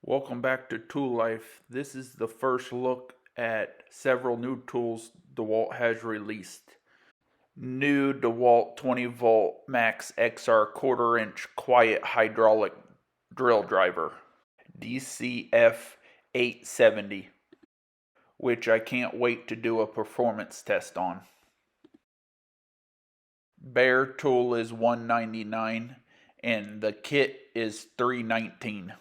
Welcome back to Tool Life. This is the first look at several new tools DeWalt has released. New DeWalt 20 volt max XR 1/4 inch quiet hydraulic drill driver. DCF870, which I can't wait to do a performance test on. Bare tool is $199 and the kit is $319.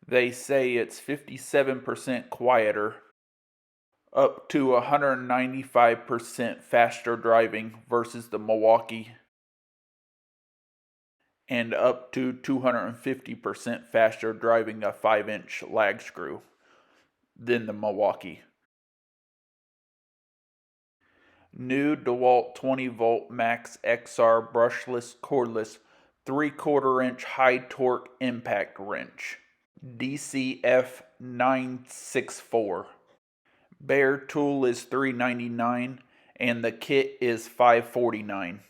They say it's 57% quieter, up to 195% faster driving versus the Milwaukee, and up to 250% faster driving a 5-inch lag screw than the Milwaukee. New DeWalt 20 volt max XR brushless cordless 3/4 inch high torque impact wrench. DCF964. Bare tool is $399 and the kit is $549.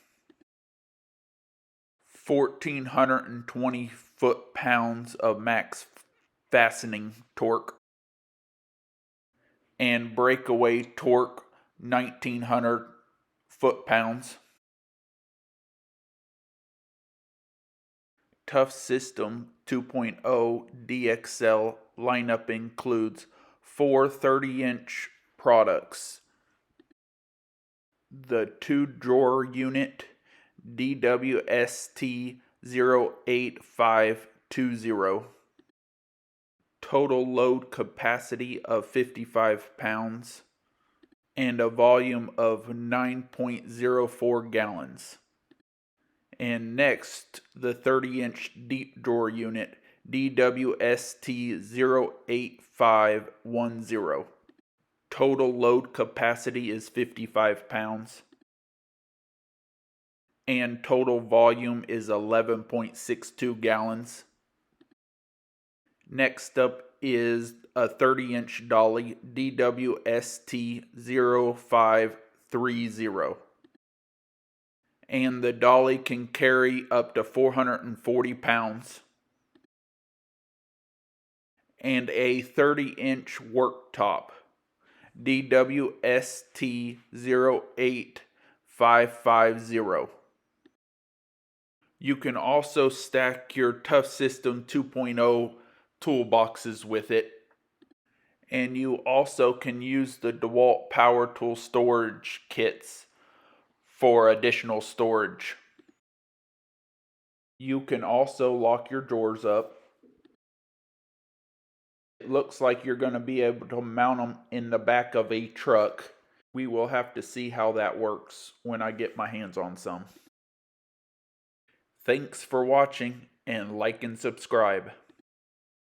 1,420 foot-pounds of max fastening torque and breakaway torque 1,900 foot-pounds. Tough System 2.0 DXL lineup includes 4 30-inch products. The 2-drawer unit DWST08520. Total load capacity of 55 pounds and a volume of 9.04 gallons. And next, the 30-inch deep drawer unit, DWST08510. Total load capacity is 55 pounds. And total volume is 11.62 gallons. Next up is a 30-inch dolly, DWST0530. And the dolly can carry up to 440 pounds. And a 30-inch worktop, DWST08550. You can also stack your Tough System 2.0 toolboxes with it. And you also can use the DeWalt Power Tool storage kits for additional storage. You can also lock your drawers up. It looks like you're going to be able to mount them in the back of a truck. We will have to see how that works when I get my hands on some. Thanks for watching, and like and subscribe.